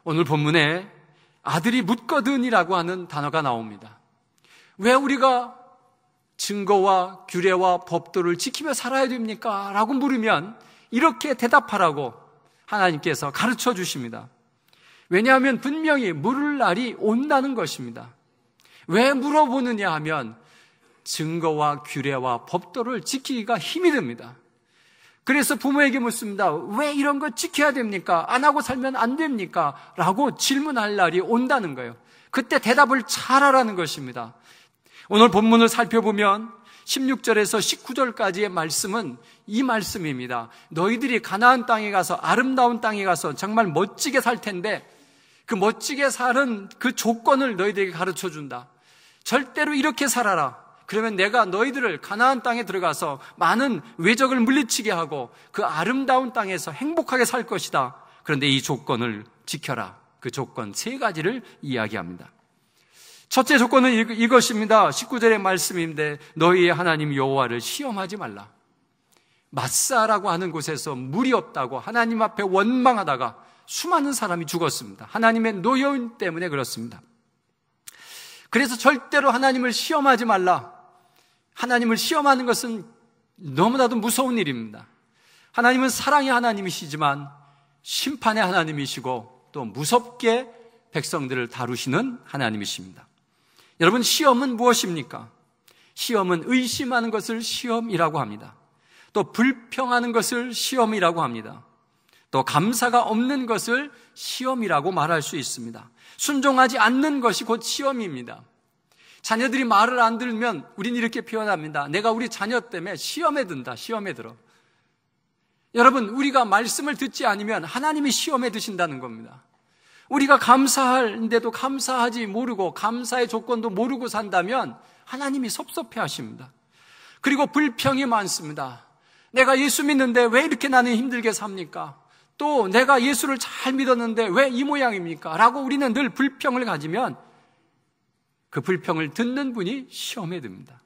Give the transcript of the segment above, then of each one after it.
오늘 본문에 아들이 묻거든이라고 하는 단어가 나옵니다. 왜 우리가 증거와 규례와 법도를 지키며 살아야 됩니까? 라고 물으면 이렇게 대답하라고 하나님께서 가르쳐 주십니다. 왜냐하면 분명히 물을 날이 온다는 것입니다. 왜 물어보느냐 하면 증거와 규례와 법도를 지키기가 힘이 듭니다. 그래서 부모에게 묻습니다. 왜 이런 거 지켜야 됩니까? 안 하고 살면 안 됩니까? 라고 질문할 날이 온다는 거예요. 그때 대답을 잘하라는 것입니다. 오늘 본문을 살펴보면 16절에서 19절까지의 말씀은 이 말씀입니다. 너희들이 가나안 땅에 가서, 아름다운 땅에 가서 정말 멋지게 살 텐데 그 멋지게 사는 그 조건을 너희들에게 가르쳐 준다. 절대로 이렇게 살아라. 그러면 내가 너희들을 가나안 땅에 들어가서 많은 외적을 물리치게 하고 그 아름다운 땅에서 행복하게 살 것이다. 그런데 이 조건을 지켜라. 그 조건 3가지를 이야기합니다. 첫째 조건은 이것입니다. 19절의 말씀인데 너희의 하나님 여호와를 시험하지 말라. 마사라고 하는 곳에서 물이 없다고 하나님 앞에 원망하다가 수많은 사람이 죽었습니다. 하나님의 노여움 때문에 그렇습니다. 그래서 절대로 하나님을 시험하지 말라. 하나님을 시험하는 것은 너무나도 무서운 일입니다. 하나님은 사랑의 하나님이시지만 심판의 하나님이시고 또 무섭게 백성들을 다루시는 하나님이십니다. 여러분, 시험은 무엇입니까? 시험은 의심하는 것을 시험이라고 합니다. 또 불평하는 것을 시험이라고 합니다. 또 감사가 없는 것을 시험이라고 말할 수 있습니다. 순종하지 않는 것이 곧 시험입니다. 자녀들이 말을 안 들으면 우린 이렇게 표현합니다. 내가 우리 자녀 때문에 시험에 든다. 시험에 들어. 여러분, 우리가 말씀을 듣지 않으면 하나님이 시험에 드신다는 겁니다. 우리가 감사하는데도 감사하지 모르고 감사의 조건도 모르고 산다면 하나님이 섭섭해 하십니다. 그리고 불평이 많습니다. 내가 예수 믿는데 왜 이렇게 나는 힘들게 삽니까? 또 내가 예수를 잘 믿었는데 왜 이 모양입니까? 라고 우리는 늘 불평을 가지면 그 불평을 듣는 분이 시험에 듭니다.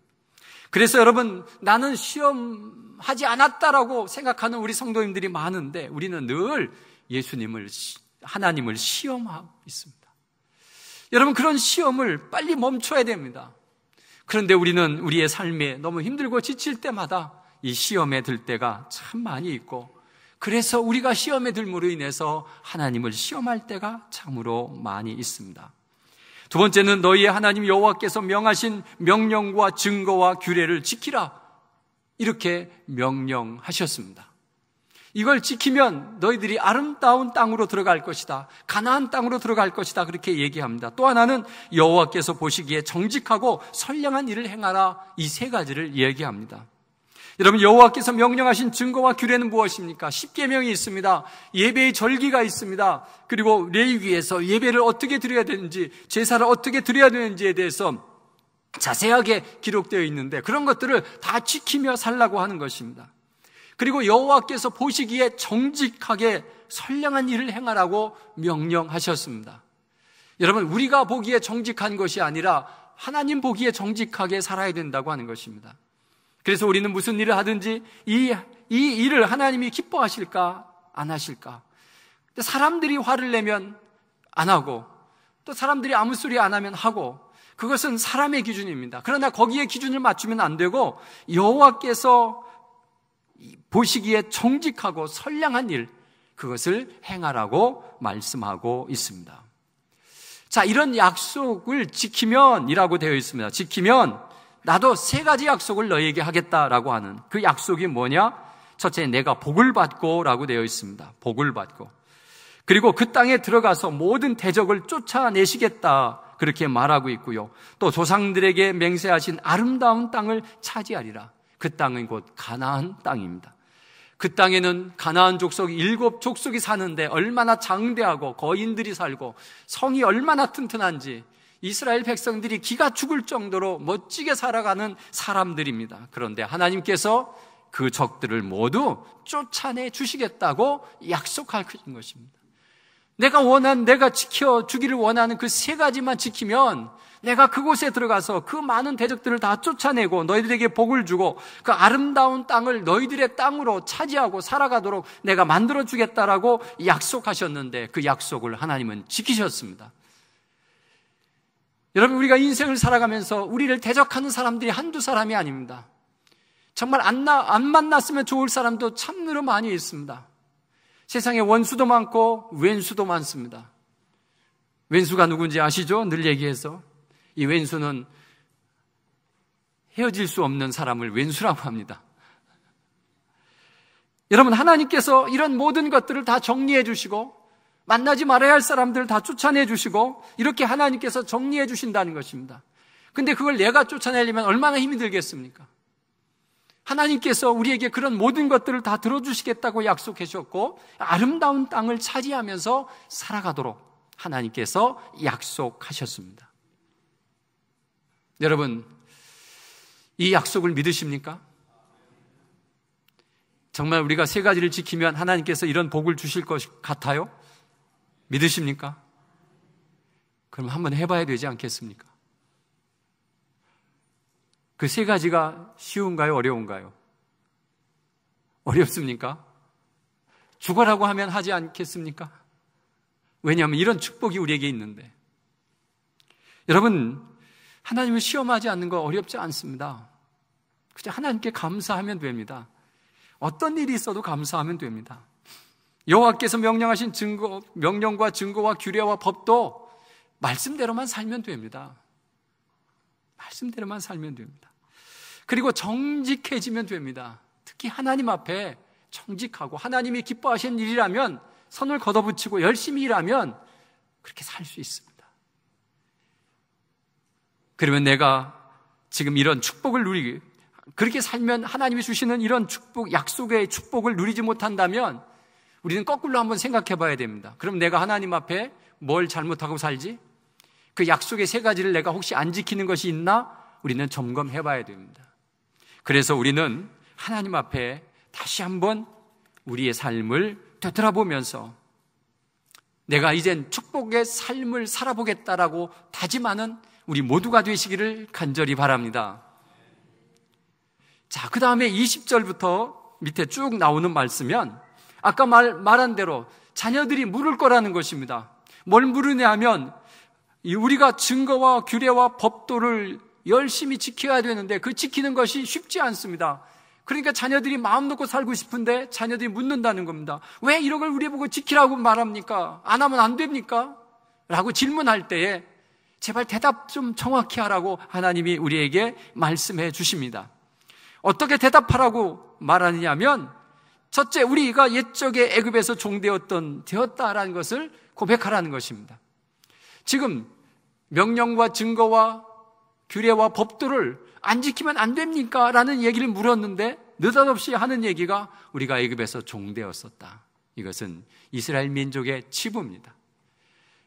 그래서 여러분, 나는 시험하지 않았다라고 생각하는 우리 성도님들이 많은데 우리는 늘 예수님을, 하나님을 시험하고 있습니다. 여러분, 그런 시험을 빨리 멈춰야 됩니다. 그런데 우리는 우리의 삶에 너무 힘들고 지칠 때마다 이 시험에 들 때가 참 많이 있고, 그래서 우리가 시험에 들므로 인해서 하나님을 시험할 때가 참으로 많이 있습니다. 두 번째는 너희의 하나님 여호와께서 명하신 명령과 증거와 규례를 지키라. 이렇게 명령하셨습니다. 이걸 지키면 너희들이 아름다운 땅으로 들어갈 것이다. 가나안 땅으로 들어갈 것이다. 그렇게 얘기합니다. 또 하나는 여호와께서 보시기에 정직하고 선량한 일을 행하라. 이 3가지를 얘기합니다. 여러분, 여호와께서 명령하신 증거와 규례는 무엇입니까? 10계명이 있습니다. 예배의 절기가 있습니다. 그리고 레위기에서 예배를 어떻게 드려야 되는지, 제사를 어떻게 드려야 되는지에 대해서 자세하게 기록되어 있는데 그런 것들을 다 지키며 살라고 하는 것입니다. 그리고 여호와께서 보시기에 정직하게 선량한 일을 행하라고 명령하셨습니다. 여러분, 우리가 보기에 정직한 것이 아니라 하나님 보기에 정직하게 살아야 된다고 하는 것입니다. 그래서 우리는 무슨 일을 하든지 이 일을 하나님이 기뻐하실까 안 하실까. 근데 사람들이 화를 내면 안 하고 또 사람들이 아무 소리 안 하면 하고, 그것은 사람의 기준입니다. 그러나 거기에 기준을 맞추면 안 되고 여호와께서 보시기에 정직하고 선량한 일, 그것을 행하라고 말씀하고 있습니다. 자, 이런 약속을 지키면 이라고 되어 있습니다. 지키면 나도 3가지 약속을 너희에게 하겠다라고 하는 그 약속이 뭐냐? 첫째, 내가 복을 받고 라고 되어 있습니다. 복을 받고. 그리고 그 땅에 들어가서 모든 대적을 쫓아내시겠다, 그렇게 말하고 있고요. 또 조상들에게 맹세하신 아름다운 땅을 차지하리라. 그 땅은 곧 가나안 땅입니다. 그 땅에는 가나안 족속 7족속이 사는데 얼마나 장대하고 거인들이 살고 성이 얼마나 튼튼한지 이스라엘 백성들이 기가 죽을 정도로 멋지게 살아가는 사람들입니다. 그런데 하나님께서 그 적들을 모두 쫓아내 주시겠다고 약속하신 것입니다. 내가 지켜주기를 원하는 그 3가지만 지키면 내가 그곳에 들어가서 그 많은 대적들을 다 쫓아내고 너희들에게 복을 주고 그 아름다운 땅을 너희들의 땅으로 차지하고 살아가도록 내가 만들어주겠다라고 약속하셨는데 그 약속을 하나님은 지키셨습니다. 여러분, 우리가 인생을 살아가면서 우리를 대적하는 사람들이 한두 사람이 아닙니다. 정말 안 만났으면 좋을 사람도 참으로 많이 있습니다. 세상에 원수도 많고 왼수도 많습니다. 왼수가 누군지 아시죠? 늘 얘기해서 이 왼수는 헤어질 수 없는 사람을 왼수라고 합니다. 여러분, 하나님께서 이런 모든 것들을 다 정리해 주시고 만나지 말아야 할 사람들을 다 쫓아내 주시고 이렇게 하나님께서 정리해 주신다는 것입니다. 근데 그걸 내가 쫓아내려면 얼마나 힘이 들겠습니까? 하나님께서 우리에게 그런 모든 것들을 다 들어주시겠다고 약속하셨고 아름다운 땅을 차지하면서 살아가도록 하나님께서 약속하셨습니다. 여러분, 이 약속을 믿으십니까? 정말 우리가 3가지를 지키면 하나님께서 이런 복을 주실 것 같아요? 믿으십니까? 그럼 한번 해봐야 되지 않겠습니까? 그 3가지가 쉬운가요? 어려운가요? 어렵습니까? 죽어라고 하면 하지 않겠습니까? 왜냐하면 이런 축복이 우리에게 있는데. 여러분, 하나님을 시험하지 않는 거 어렵지 않습니다. 그냥 하나님께 감사하면 됩니다. 어떤 일이 있어도 감사하면 됩니다. 여호와께서 명령하신 명령과 증거와 규례와 법도 말씀대로만 살면 됩니다. 말씀대로만 살면 됩니다. 그리고 정직해지면 됩니다. 특히 하나님 앞에 정직하고 하나님이 기뻐하시는 일이라면 선을 걷어붙이고 열심히 일하면 그렇게 살 수 있습니다. 그러면 내가 지금 이런 축복을 그렇게 살면 하나님이 주시는 이런 축복, 약속의 축복을 누리지 못한다면 우리는 거꾸로 한번 생각해 봐야 됩니다. 그럼 내가 하나님 앞에 뭘 잘못하고 살지? 그 약속의 3가지를 내가 혹시 안 지키는 것이 있나? 우리는 점검해 봐야 됩니다. 그래서 우리는 하나님 앞에 다시 한번 우리의 삶을 되돌아보면서 내가 이젠 축복의 삶을 살아보겠다라고 다짐하는 우리 모두가 되시기를 간절히 바랍니다. 자, 그 다음에 20절부터 밑에 쭉 나오는 말씀이면 아까 말한 대로 자녀들이 물을 거라는 것입니다. 뭘 물으냐 하면 우리가 증거와 규례와 법도를 열심히 지켜야 되는데 그 지키는 것이 쉽지 않습니다. 그러니까 자녀들이 마음 놓고 살고 싶은데 자녀들이 묻는다는 겁니다. 왜 이런 걸 우리 보고 지키라고 말합니까? 안 하면 안 됩니까? 라고 질문할 때에 제발 대답 좀 정확히 하라고 하나님이 우리에게 말씀해 주십니다. 어떻게 대답하라고 말하느냐면 첫째, 우리가 옛적에 애굽에서 되었다라는 것을 고백하라는 것입니다. 지금 명령과 증거와 규례와 법도를 안 지키면 안 됩니까? 라는 얘기를 물었는데 느닷없이 하는 얘기가 우리가 애굽에서 종되었었다. 이것은 이스라엘 민족의 치부입니다.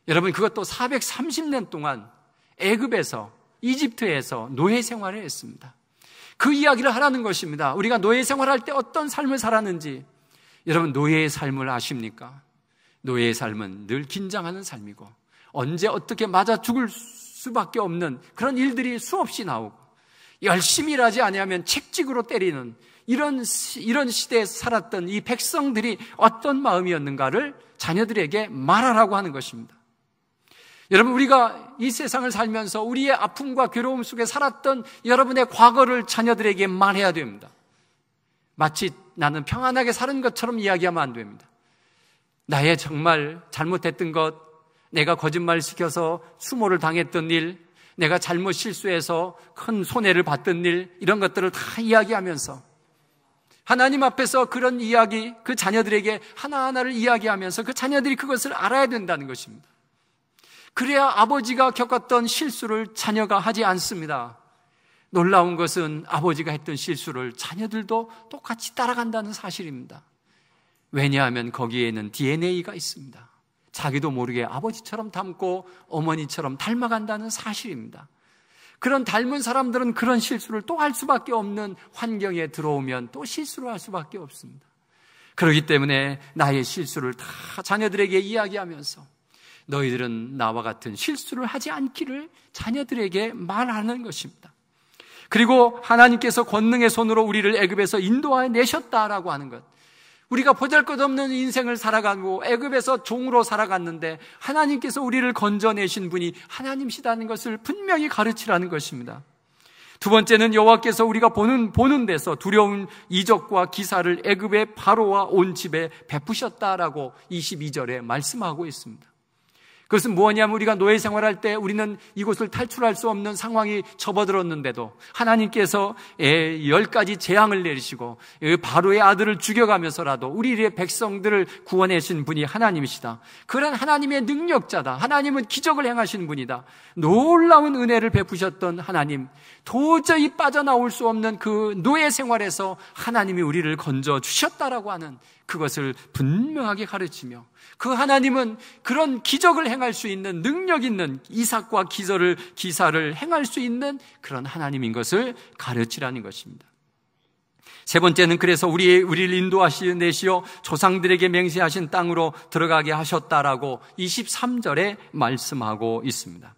여러분, 그것도 430년 동안 애굽에서 이집트에서 노예 생활을 했습니다. 그 이야기를 하라는 것입니다. 우리가 노예 생활할 때 어떤 삶을 살았는지. 여러분, 노예의 삶을 아십니까? 노예의 삶은 늘 긴장하는 삶이고 언제 어떻게 맞아 죽을 수밖에 없는 그런 일들이 수없이 나오고 열심히 일하지 아니하면 책찍으로 때리는 이런 시대에 살았던 이 백성들이 어떤 마음이었는가를 자녀들에게 말하라고 하는 것입니다. 여러분, 우리가 이 세상을 살면서 우리의 아픔과 괴로움 속에 살았던 여러분의 과거를 자녀들에게 말해야 됩니다. 마치 나는 평안하게 사는 것처럼 이야기하면 안 됩니다. 나의 정말 잘못했던 것, 내가 거짓말을 시켜서 수모를 당했던 일, 내가 잘못 실수해서 큰 손해를 봤던 일, 이런 것들을 다 이야기하면서 하나님 앞에서 그런 이야기, 그 자녀들에게 하나하나를 이야기하면서 그 자녀들이 그것을 알아야 된다는 것입니다. 그래야 아버지가 겪었던 실수를 자녀가 하지 않습니다. 놀라운 것은 아버지가 했던 실수를 자녀들도 똑같이 따라간다는 사실입니다. 왜냐하면 거기에는 DNA가 있습니다. 자기도 모르게 아버지처럼 닮고 어머니처럼 닮아간다는 사실입니다. 그런 닮은 사람들은 그런 실수를 또 할 수밖에 없는 환경에 들어오면 또 실수를 할 수밖에 없습니다. 그렇기 때문에 나의 실수를 다 자녀들에게 이야기하면서 너희들은 나와 같은 실수를 하지 않기를 자녀들에게 말하는 것입니다. 그리고 하나님께서 권능의 손으로 우리를 애굽에서 인도하여 내셨다라고 하는 것. 우리가 보잘것없는 인생을 살아가고 애굽에서 종으로 살아갔는데 하나님께서 우리를 건져내신 분이 하나님이시다는 것을 분명히 가르치라는 것입니다. 두 번째는 여호와께서 우리가 보는 데서 두려운 이적과 기사를 애굽의 바로와 온 집에 베푸셨다라고 22절에 말씀하고 있습니다. 그것은 뭐냐면 우리가 노예 생활할 때 우리는 이곳을 탈출할 수 없는 상황이 접어들었는데도 하나님께서 10가지 재앙을 내리시고 바로의 아들을 죽여가면서라도 우리의 백성들을 구원하신 분이 하나님이시다. 그런 하나님의 능력자다. 하나님은 기적을 행하신 분이다. 놀라운 은혜를 베푸셨던 하나님, 도저히 빠져나올 수 없는 그 노예 생활에서 하나님이 우리를 건져주셨다라고 하는 그것을 분명하게 가르치며 그 하나님은 그런 기적을 행할 수 있는 능력 있는 이삭과 기사를 행할 수 있는 그런 하나님인 것을 가르치라는 것입니다. 세 번째는 그래서 우리를 인도하시내시어 조상들에게 맹세하신 땅으로 들어가게 하셨다라고 23절에 말씀하고 있습니다.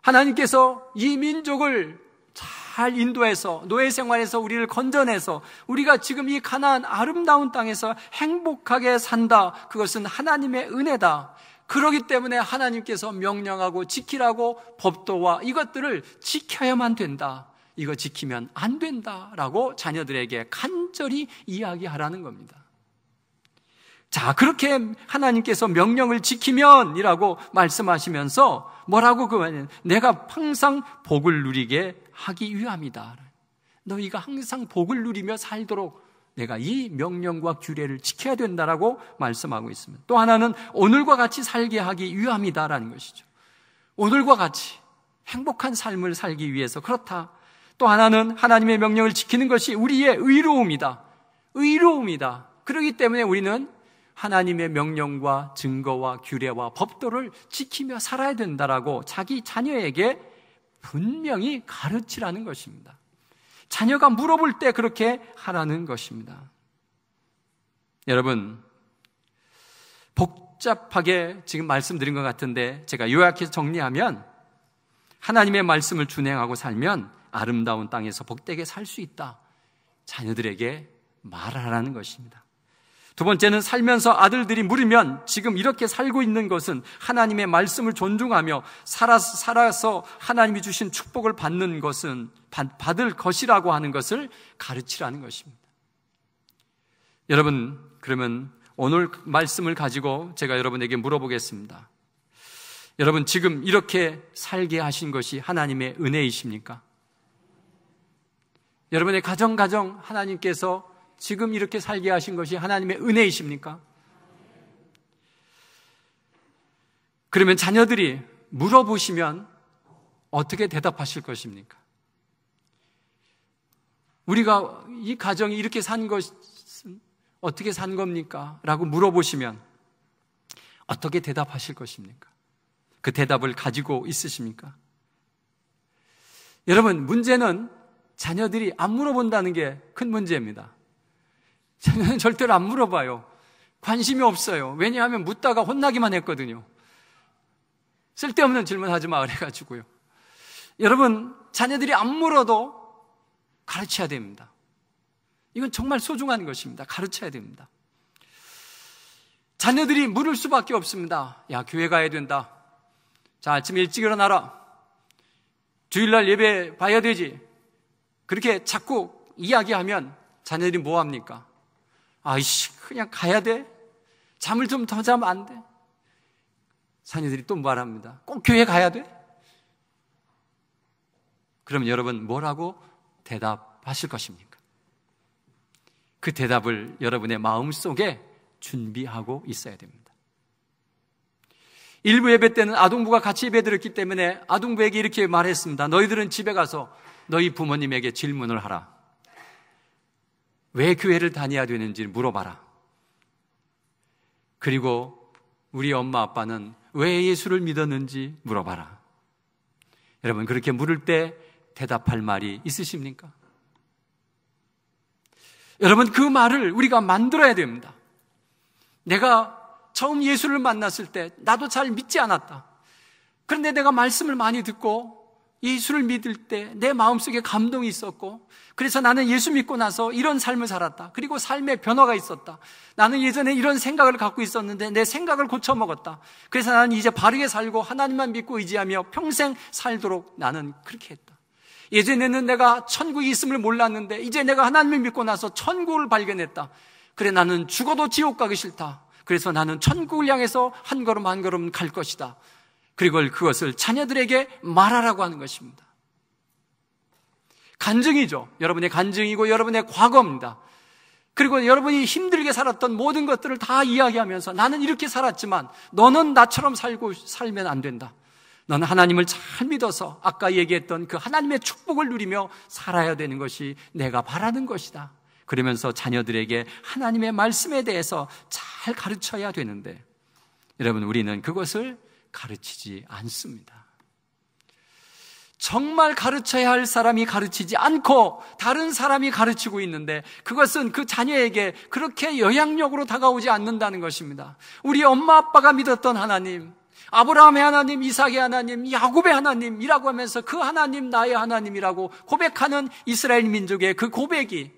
하나님께서 이 민족을 잘 인도해서 노예 생활에서 우리를 건져내서 우리가 지금 이 가나안 아름다운 땅에서 행복하게 산다. 그것은 하나님의 은혜다. 그렇기 때문에 하나님께서 명령하고 지키라고 법도와 이것들을 지켜야만 된다. 이거 지키면 안 된다라고 자녀들에게 간절히 이야기하라는 겁니다. 자, 그렇게 하나님께서 명령을 지키면이라고 말씀하시면서 뭐라고 그 말이에요? 내가 항상 복을 누리게 하기 위함이다. 너희가 항상 복을 누리며 살도록 내가 이 명령과 규례를 지켜야 된다라고 말씀하고 있습니다. 또 하나는 오늘과 같이 살게 하기 위함이다라는 것이죠. 오늘과 같이 행복한 삶을 살기 위해서 그렇다. 또 하나는 하나님의 명령을 지키는 것이 우리의 의로움이다. 의로움이다. 그렇기 때문에 우리는 하나님의 명령과 증거와 규례와 법도를 지키며 살아야 된다라고 자기 자녀에게 분명히 가르치라는 것입니다. 자녀가 물어볼 때 그렇게 하라는 것입니다. 여러분, 복잡하게 지금 말씀드린 것 같은데 제가 요약해서 정리하면 하나님의 말씀을 준행하고 살면 아름다운 땅에서 복되게 살 수 있다. 자녀들에게 말하라는 것입니다. 두 번째는 살면서 아들들이 물으면 지금 이렇게 살고 있는 것은 하나님의 말씀을 존중하며 살아서 하나님이 주신 축복을 받는 것은 받을 것이라고 하는 것을 가르치라는 것입니다. 여러분, 그러면 오늘 말씀을 가지고 제가 여러분에게 물어보겠습니다. 여러분, 지금 이렇게 살게 하신 것이 하나님의 은혜이십니까? 여러분의 가정 하나님께서 지금 이렇게 살게 하신 것이 하나님의 은혜이십니까? 그러면 자녀들이 물어보시면 어떻게 대답하실 것입니까? 우리가 이 가정이 이렇게 산 것은 어떻게 산 겁니까? 라고 물어보시면 어떻게 대답하실 것입니까? 그 대답을 가지고 있으십니까? 여러분, 문제는 자녀들이 안 물어본다는 게 큰 문제입니다. 자녀는 절대로 안 물어봐요. 관심이 없어요. 왜냐하면 묻다가 혼나기만 했거든요. 쓸데없는 질문하지 마 그래가지고요. 여러분, 자녀들이 안 물어도 가르쳐야 됩니다. 이건 정말 소중한 것입니다. 가르쳐야 됩니다. 자녀들이 물을 수밖에 없습니다. 야, 교회 가야 된다. 자, 아침 일찍 일어나라. 주일날 예배 봐야 되지. 그렇게 자꾸 이야기하면 자녀들이 뭐 합니까? 아이씨, 그냥 가야 돼? 잠을 좀 더 자면 안 돼? 자녀들이 또 말합니다. 꼭 교회 가야 돼? 그럼 여러분 뭐라고 대답하실 것입니까? 그 대답을 여러분의 마음속에 준비하고 있어야 됩니다. 일부 예배 때는 아동부가 같이 예배 드렸기 때문에 아동부에게 이렇게 말했습니다. 너희들은 집에 가서 너희 부모님에게 질문을 하라. 왜 교회를 다녀야 되는지 물어봐라. 그리고 우리 엄마 아빠는 왜 예수를 믿었는지 물어봐라. 여러분, 그렇게 물을 때 대답할 말이 있으십니까? 여러분, 그 말을 우리가 만들어야 됩니다. 내가 처음 예수를 만났을 때 나도 잘 믿지 않았다. 그런데 내가 말씀을 많이 듣고 예수를 믿을 때 내 마음속에 감동이 있었고, 그래서 나는 예수 믿고 나서 이런 삶을 살았다. 그리고 삶의 변화가 있었다. 나는 예전에 이런 생각을 갖고 있었는데 내 생각을 고쳐먹었다. 그래서 나는 이제 바르게 살고 하나님만 믿고 의지하며 평생 살도록 나는 그렇게 했다. 예전에는 내가 천국이 있음을 몰랐는데 이제 내가 하나님을 믿고 나서 천국을 발견했다. 그래, 나는 죽어도 지옥 가기 싫다. 그래서 나는 천국을 향해서 한 걸음 한 걸음 갈 것이다. 그리고 그것을 자녀들에게 말하라고 하는 것입니다. 간증이죠. 여러분의 간증이고 여러분의 과거입니다. 그리고 여러분이 힘들게 살았던 모든 것들을 다 이야기하면서 나는 이렇게 살았지만 너는 나처럼 살면 안 된다. 너는 하나님을 잘 믿어서 아까 얘기했던 그 하나님의 축복을 누리며 살아야 되는 것이 내가 바라는 것이다. 그러면서 자녀들에게 하나님의 말씀에 대해서 잘 가르쳐야 되는데, 여러분, 우리는 그것을 가르치지 않습니다. 정말 가르쳐야 할 사람이 가르치지 않고 다른 사람이 가르치고 있는데, 그것은 그 자녀에게 그렇게 영향력으로 다가오지 않는다는 것입니다. 우리 엄마 아빠가 믿었던 하나님, 아브라함의 하나님, 이삭의 하나님, 야곱의 하나님이라고 하면서 그 하나님 나의 하나님이라고 고백하는 이스라엘 민족의 그 고백이,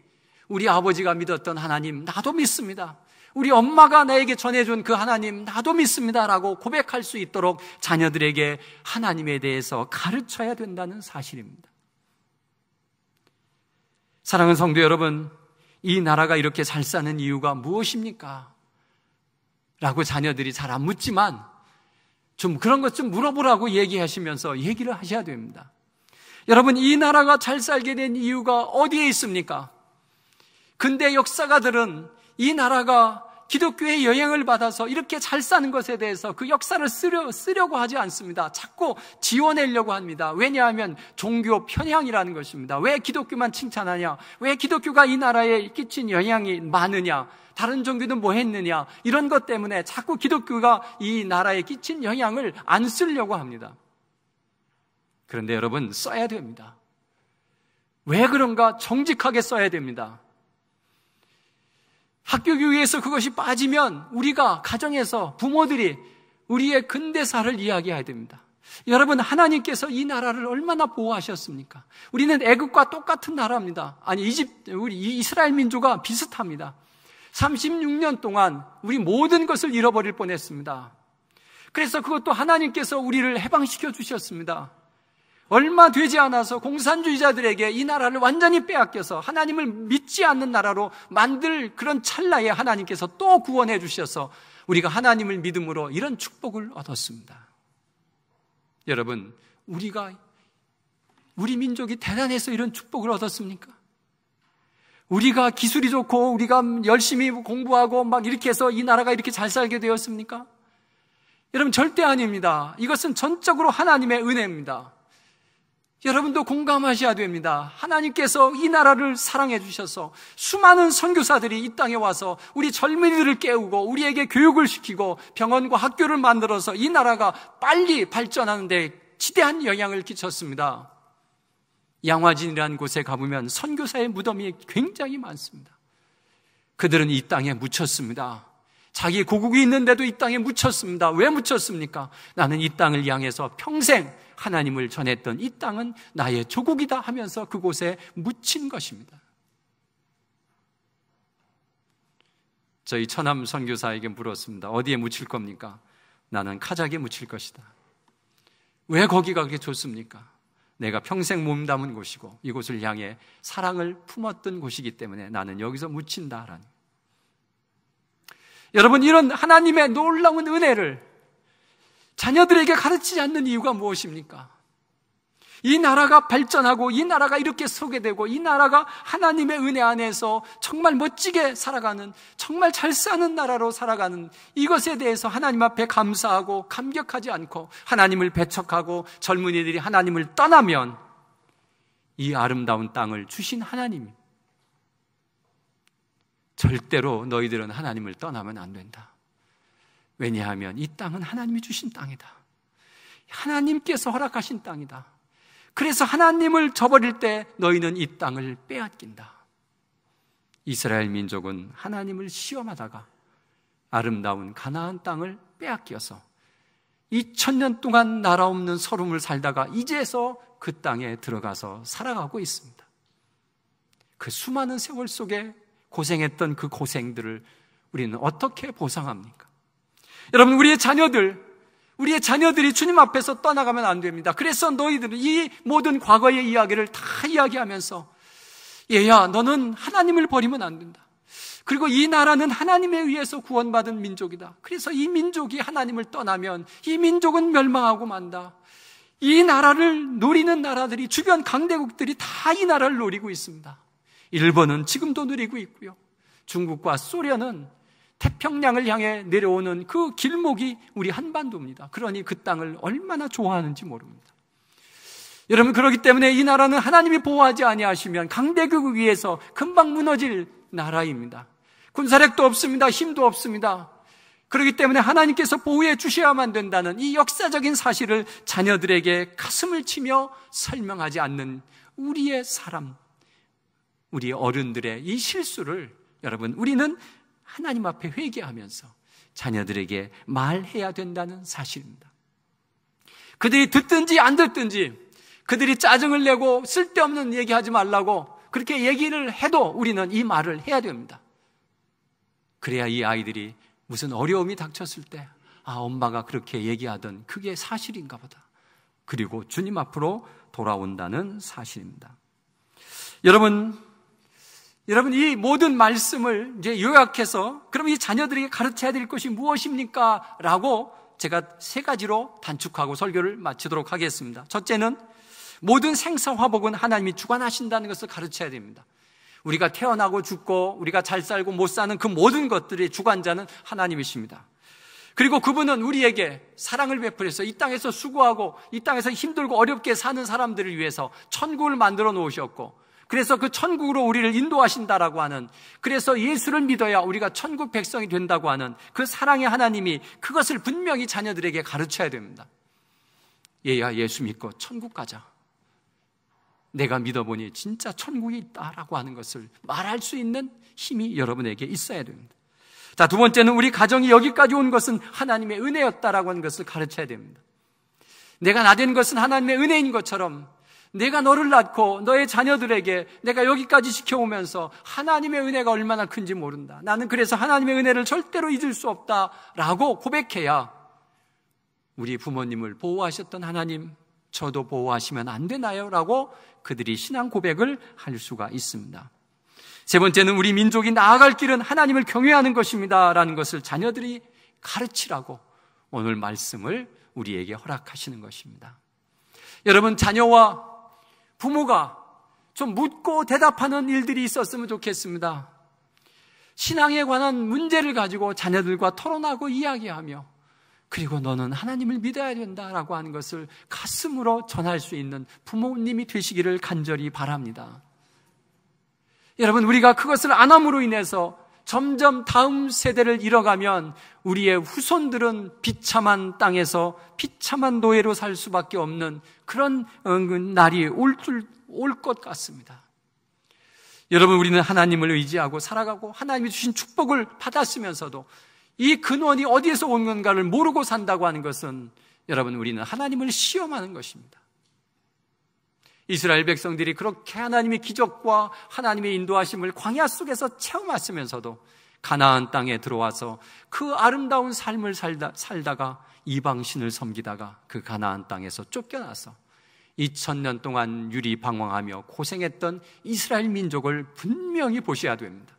우리 아버지가 믿었던 하나님 나도 믿습니다, 우리 엄마가 나에게 전해준 그 하나님 나도 믿습니다라고 고백할 수 있도록 자녀들에게 하나님에 대해서 가르쳐야 된다는 사실입니다. 사랑하는 성도 여러분, 이 나라가 이렇게 잘 사는 이유가 무엇입니까? 라고 자녀들이 잘 안 묻지만 좀 그런 것 좀 물어보라고 얘기하시면서 얘기를 하셔야 됩니다. 여러분, 이 나라가 잘 살게 된 이유가 어디에 있습니까? 근대 역사가들은 이 나라가 기독교의 영향을 받아서 이렇게 잘 사는 것에 대해서 그 역사를 쓰려고 하지 않습니다. 자꾸 지워내려고 합니다. 왜냐하면 종교 편향이라는 것입니다. 왜 기독교만 칭찬하냐? 왜 기독교가 이 나라에 끼친 영향이 많으냐? 다른 종교는 뭐 했느냐? 이런 것 때문에 자꾸 기독교가 이 나라에 끼친 영향을 안 쓰려고 합니다. 그런데 여러분, 써야 됩니다. 왜 그런가? 정직하게 써야 됩니다. 학교 교육에서 그것이 빠지면 우리가 가정에서 부모들이 우리의 근대사를 이야기해야 됩니다. 여러분, 하나님께서 이 나라를 얼마나 보호하셨습니까? 우리는 애국과 똑같은 나라입니다. 아니, 우리 이스라엘 민족과 비슷합니다. 36년 동안 우리 모든 것을 잃어버릴 뻔했습니다. 그래서 그것도 하나님께서 우리를 해방시켜 주셨습니다. 얼마 되지 않아서 공산주의자들에게 이 나라를 완전히 빼앗겨서 하나님을 믿지 않는 나라로 만들 그런 찰나에 하나님께서 또 구원해 주셔서 우리가 하나님을 믿음으로 이런 축복을 얻었습니다. 여러분, 우리 민족이 대단해서 이런 축복을 얻었습니까? 우리가 기술이 좋고 우리가 열심히 공부하고 막 이렇게 해서 이 나라가 이렇게 잘 살게 되었습니까? 여러분, 절대 아닙니다. 이것은 전적으로 하나님의 은혜입니다. 여러분도 공감하셔야 됩니다. 하나님께서 이 나라를 사랑해 주셔서 수많은 선교사들이 이 땅에 와서 우리 젊은이들을 깨우고 우리에게 교육을 시키고 병원과 학교를 만들어서 이 나라가 빨리 발전하는 데 지대한 영향을 끼쳤습니다. 양화진이라는 곳에 가보면 선교사의 무덤이 굉장히 많습니다. 그들은 이 땅에 묻혔습니다. 자기 고국이 있는데도 이 땅에 묻혔습니다. 왜 묻혔습니까? 나는 이 땅을 향해서 평생 하나님을 전했던 이 땅은 나의 조국이다 하면서 그곳에 묻힌 것입니다. 저희 처남 선교사에게 물었습니다. 어디에 묻힐 겁니까? 나는 카작에 묻힐 것이다. 왜 거기가 그렇게 좋습니까? 내가 평생 몸담은 곳이고 이곳을 향해 사랑을 품었던 곳이기 때문에 나는 여기서 묻힌다라는. 여러분, 이런 하나님의 놀라운 은혜를 자녀들에게 가르치지 않는 이유가 무엇입니까? 이 나라가 발전하고 이 나라가 이렇게 서게 되고 이 나라가 하나님의 은혜 안에서 정말 멋지게 살아가는, 정말 잘 사는 나라로 살아가는 이것에 대해서 하나님 앞에 감사하고 감격하지 않고 하나님을 배척하고 젊은이들이 하나님을 떠나면 이 아름다운 땅을 주신 하나님, 절대로 너희들은 하나님을 떠나면 안 된다. 왜냐하면 이 땅은 하나님이 주신 땅이다. 하나님께서 허락하신 땅이다. 그래서 하나님을 저버릴 때 너희는 이 땅을 빼앗긴다. 이스라엘 민족은 하나님을 시험하다가 아름다운 가나안 땅을 빼앗겨서 2000년 동안 나라 없는 서름을 살다가 이제서 그 땅에 들어가서 살아가고 있습니다. 그 수많은 세월 속에 고생했던 그 고생들을 우리는 어떻게 보상합니까? 여러분, 우리의 자녀들이 주님 앞에서 떠나가면 안 됩니다. 그래서 너희들은 이 모든 과거의 이야기를 다 이야기하면서 얘야, 너는 하나님을 버리면 안 된다. 그리고 이 나라는 하나님에 의해서 구원받은 민족이다. 그래서 이 민족이 하나님을 떠나면 이 민족은 멸망하고 만다. 이 나라를 노리는 나라들이, 주변 강대국들이 다 이 나라를 노리고 있습니다. 일본은 지금도 누리고 있고요. 중국과 소련은 태평양을 향해 내려오는 그 길목이 우리 한반도입니다. 그러니 그 땅을 얼마나 좋아하는지 모릅니다. 여러분, 그렇기 때문에 이 나라는 하나님이 보호하지 아니하시면 강대국에 의해서 금방 무너질 나라입니다. 군사력도 없습니다. 힘도 없습니다. 그렇기 때문에 하나님께서 보호해 주셔야만 된다는 이 역사적인 사실을 자녀들에게 가슴을 치며 설명하지 않는 우리의 사람, 우리 어른들의 이 실수를 여러분, 우리는 하나님 앞에 회개하면서 자녀들에게 말해야 된다는 사실입니다. 그들이 듣든지 안 듣든지, 그들이 짜증을 내고 쓸데없는 얘기하지 말라고 그렇게 얘기를 해도 우리는 이 말을 해야 됩니다. 그래야 이 아이들이 무슨 어려움이 닥쳤을 때, 엄마가 그렇게 얘기하던 그게 사실인가 보다. 그리고 주님 앞으로 돌아온다는 사실입니다. 여러분, 이 모든 말씀을 이제 요약해서 그럼 이 자녀들에게 가르쳐야 될 것이 무엇입니까? 라고 제가 3가지로 단축하고 설교를 마치도록 하겠습니다. 첫째는 모든 생사화복은 하나님이 주관하신다는 것을 가르쳐야 됩니다. 우리가 태어나고 죽고 우리가 잘 살고 못 사는 그 모든 것들의 주관자는 하나님이십니다. 그리고 그분은 우리에게 사랑을 베풀어서 이 땅에서 수고하고 이 땅에서 힘들고 어렵게 사는 사람들을 위해서 천국을 만들어 놓으셨고, 그래서 그 천국으로 우리를 인도하신다라고 하는, 그래서 예수를 믿어야 우리가 천국 백성이 된다고 하는 그 사랑의 하나님이 그것을 분명히 자녀들에게 가르쳐야 됩니다. 얘야, 예수 믿고 천국 가자. 내가 믿어보니 진짜 천국이 있다라고 하는 것을 말할 수 있는 힘이 여러분에게 있어야 됩니다. 자, 2번째는 우리 가정이 여기까지 온 것은 하나님의 은혜였다라고 하는 것을 가르쳐야 됩니다. 내가 낳은 것은 하나님의 은혜인 것처럼 내가 너를 낳고 너의 자녀들에게 내가 여기까지 지켜오면서 하나님의 은혜가 얼마나 큰지 모른다. 나는 그래서 하나님의 은혜를 절대로 잊을 수 없다라고 고백해야 우리 부모님을 보호하셨던 하나님, 저도 보호하시면 안 되나요? 라고 그들이 신앙 고백을 할 수가 있습니다. 3번째는 우리 민족이 나아갈 길은 하나님을 경외하는 것입니다 라는 것을 자녀들이 가르치라고 오늘 말씀을 우리에게 허락하시는 것입니다. 여러분, 자녀와 부모가 좀 묻고 대답하는 일들이 있었으면 좋겠습니다. 신앙에 관한 문제를 가지고 자녀들과 토론하고 이야기하며, 그리고 너는 하나님을 믿어야 된다라고 하는 것을 가슴으로 전할 수 있는 부모님이 되시기를 간절히 바랍니다. 여러분, 우리가 그것을 안 함으로 인해서 점점 다음 세대를 잃어가면 우리의 후손들은 비참한 땅에서 비참한 노예로 살 수밖에 없는 그런 날이 올 것 같습니다. 여러분, 우리는 하나님을 의지하고 살아가고 하나님이 주신 축복을 받았으면서도 이 근원이 어디에서 온 건가를 모르고 산다고 하는 것은, 여러분, 우리는 하나님을 시험하는 것입니다. 이스라엘 백성들이 그렇게 하나님의 기적과 하나님의 인도하심을 광야 속에서 체험했으면서도 가나안 땅에 들어와서 그 아름다운 삶을 살다가 이방신을 섬기다가 그 가나안 땅에서 쫓겨나서 2000년 동안 유리방황하며 고생했던 이스라엘 민족을 분명히 보셔야 됩니다.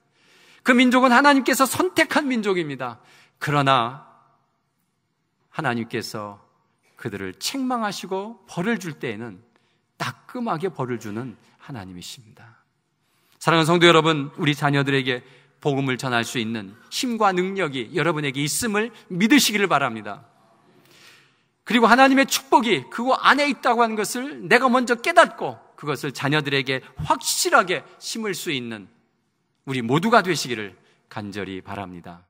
그 민족은 하나님께서 선택한 민족입니다. 그러나 하나님께서 그들을 책망하시고 벌을 줄 때에는 따끔하게 벌을 주는 하나님이십니다. 사랑하는 성도 여러분, 우리 자녀들에게 복음을 전할 수 있는 힘과 능력이 여러분에게 있음을 믿으시기를 바랍니다. 그리고 하나님의 축복이 그거 안에 있다고 하는 것을 내가 먼저 깨닫고 그것을 자녀들에게 확실하게 심을 수 있는 우리 모두가 되시기를 간절히 바랍니다.